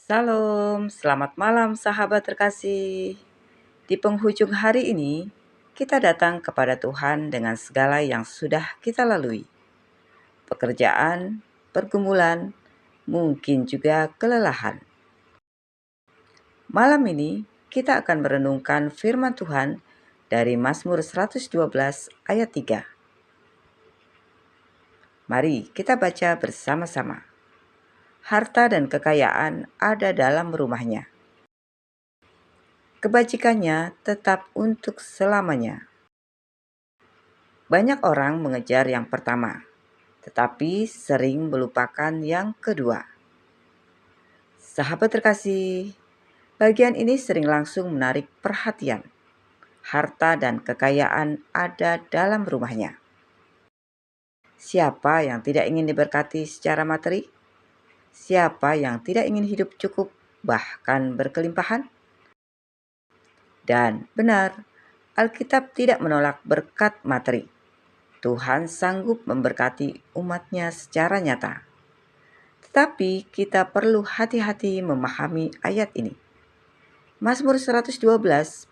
Salam, selamat malam sahabat terkasih. Di penghujung hari ini, kita datang kepada Tuhan dengan segala yang sudah kita lalui. Pekerjaan, pergumulan, mungkin juga kelelahan. Malam ini, kita akan merenungkan firman Tuhan dari Mazmur 112 ayat 3. Mari kita baca bersama-sama. Harta dan kekayaan ada dalam rumahnya. Kebajikannya tetap untuk selamanya. Banyak orang mengejar yang pertama, tetapi sering melupakan yang kedua. Sahabat terkasih, bagian ini sering langsung menarik perhatian. Harta dan kekayaan ada dalam rumahnya. Siapa yang tidak ingin diberkati secara materi? Siapa yang tidak ingin hidup cukup, bahkan berkelimpahan? Dan benar, Alkitab tidak menolak berkat materi. Tuhan sanggup memberkati umatnya secara nyata. Tetapi kita perlu hati-hati memahami ayat ini. Mazmur 112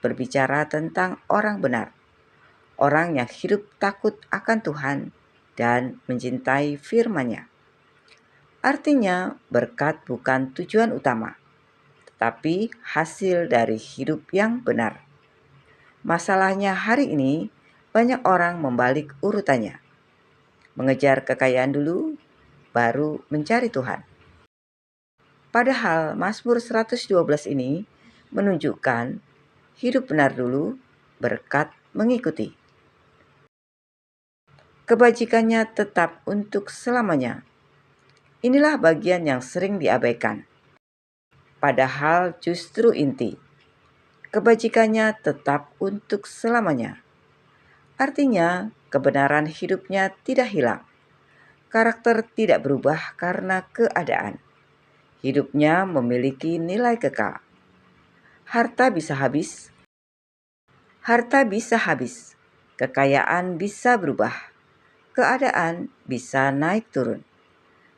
berbicara tentang orang benar, orang yang hidup takut akan Tuhan dan mencintai firman-Nya. Artinya, berkat bukan tujuan utama, tetapi hasil dari hidup yang benar. Masalahnya hari ini, banyak orang membalik urutannya. Mengejar kekayaan dulu, baru mencari Tuhan. Padahal Mazmur 112 ini menunjukkan hidup benar dulu, berkat mengikuti. Kebajikannya tetap untuk selamanya. Inilah bagian yang sering diabaikan. Padahal justru inti. Kebajikannya tetap untuk selamanya. Artinya, kebenaran hidupnya tidak hilang. Karakter tidak berubah karena keadaan. Hidupnya memiliki nilai kekal. Harta bisa habis, kekayaan bisa berubah, keadaan bisa naik turun.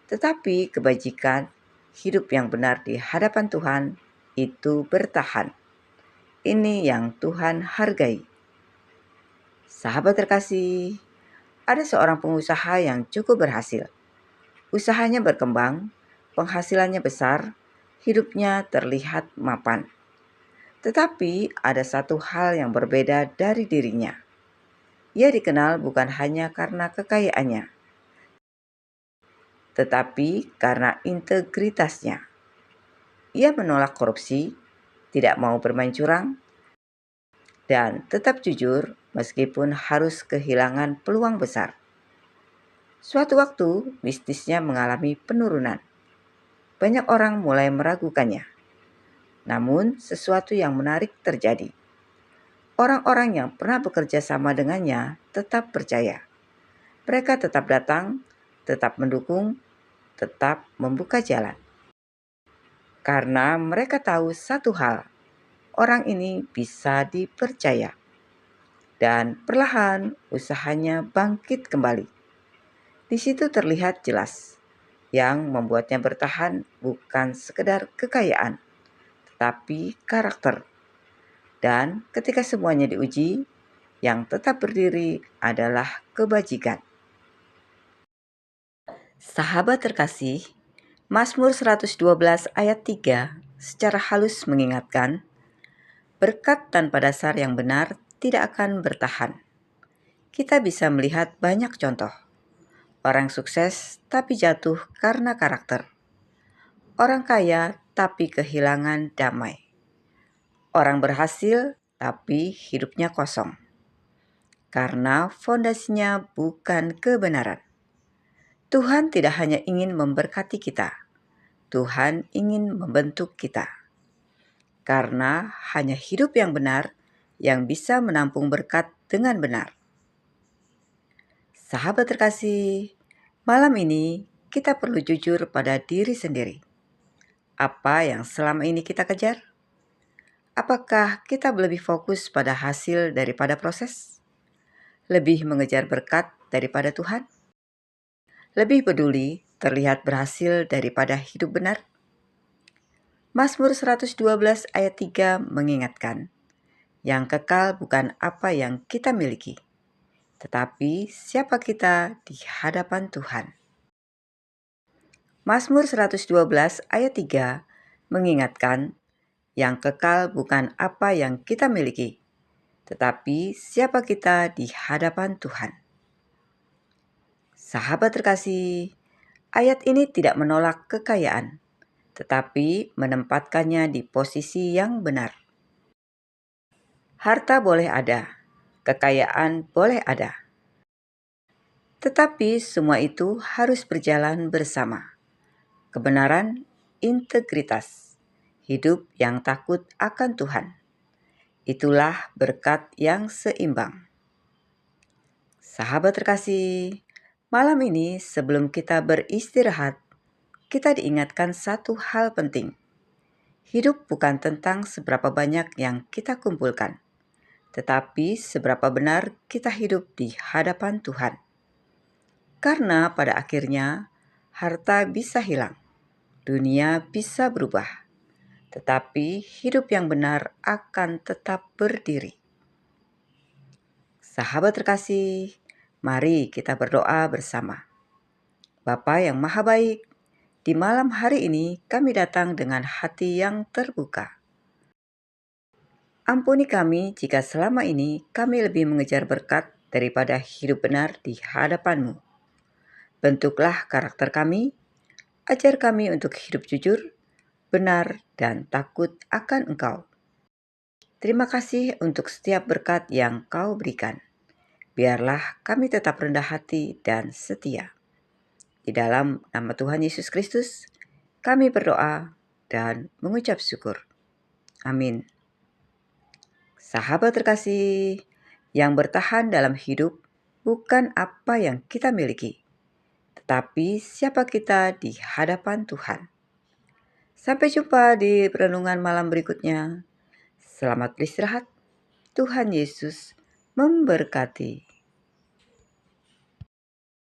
Tetapi kebajikan, hidup yang benar di hadapan Tuhan, itu bertahan. Ini yang Tuhan hargai. Sahabat terkasih, ada seorang pengusaha yang cukup berhasil. Usahanya berkembang, penghasilannya besar, hidupnya terlihat mapan. Tetapi ada satu hal yang berbeda dari dirinya. Ia dikenal bukan hanya karena kekayaannya, tetapi karena integritasnya. Ia menolak korupsi, tidak mau bermain curang, dan tetap jujur meskipun harus kehilangan peluang besar. Suatu waktu, bisnisnya mengalami penurunan. Banyak orang mulai meragukannya. Namun, sesuatu yang menarik terjadi. Orang-orang yang pernah bekerja sama dengannya tetap percaya. Mereka tetap datang, tetap mendukung, tetap membuka jalan. Karena mereka tahu satu hal, orang ini bisa dipercaya. Dan perlahan usahanya bangkit kembali. Di situ terlihat jelas, yang membuatnya bertahan bukan sekedar kekayaan, tetapi karakter. Dan ketika semuanya diuji, yang tetap berdiri adalah kebajikan. Sahabat terkasih, Mazmur 112 ayat 3 secara halus mengingatkan, berkat tanpa dasar yang benar tidak akan bertahan. Kita bisa melihat banyak contoh. Orang sukses tapi jatuh karena karakter. Orang kaya tapi kehilangan damai. Orang berhasil tapi hidupnya kosong. Karena fondasinya bukan kebenaran. Tuhan tidak hanya ingin memberkati kita, Tuhan ingin membentuk kita. Karena hanya hidup yang benar yang bisa menampung berkat dengan benar. Sahabat terkasih, malam ini kita perlu jujur pada diri sendiri. Apa yang selama ini kita kejar? Apakah kita lebih fokus pada hasil daripada proses? Lebih mengejar berkat daripada Tuhan? Lebih peduli terlihat berhasil daripada hidup benar? Mazmur 112 ayat 3 mengingatkan, yang kekal bukan apa yang kita miliki, tetapi siapa kita di hadapan Tuhan. Mazmur 112 ayat 3 mengingatkan, yang kekal bukan apa yang kita miliki, tetapi siapa kita di hadapan Tuhan. Sahabat terkasih, ayat ini tidak menolak kekayaan, tetapi menempatkannya di posisi yang benar. Harta boleh ada, kekayaan boleh ada, tetapi semua itu harus berjalan bersama. Kebenaran, integritas, hidup yang takut akan Tuhan. Itulah berkat yang seimbang. Sahabat terkasih, malam ini sebelum kita beristirahat, kita diingatkan satu hal penting. Hidup bukan tentang seberapa banyak yang kita kumpulkan, tetapi seberapa benar kita hidup di hadapan Tuhan. Karena pada akhirnya, harta bisa hilang, dunia bisa berubah, tetapi hidup yang benar akan tetap berdiri. Sahabat terkasih, mari kita berdoa bersama. Bapa yang Maha Baik, di malam hari ini kami datang dengan hati yang terbuka. Ampuni kami jika selama ini kami lebih mengejar berkat daripada hidup benar di hadapan-Mu. Bentuklah karakter kami, ajar kami untuk hidup jujur, benar, dan takut akan Engkau. Terima kasih untuk setiap berkat yang Kau berikan. Biarlah kami tetap rendah hati dan setia. Di dalam nama Tuhan Yesus Kristus, kami berdoa dan mengucap syukur. Amin. Sahabat terkasih, yang bertahan dalam hidup bukan apa yang kita miliki, tetapi siapa kita di hadapan Tuhan. Sampai jumpa di renungan malam berikutnya. Selamat beristirahat. Tuhan Yesus memberkati.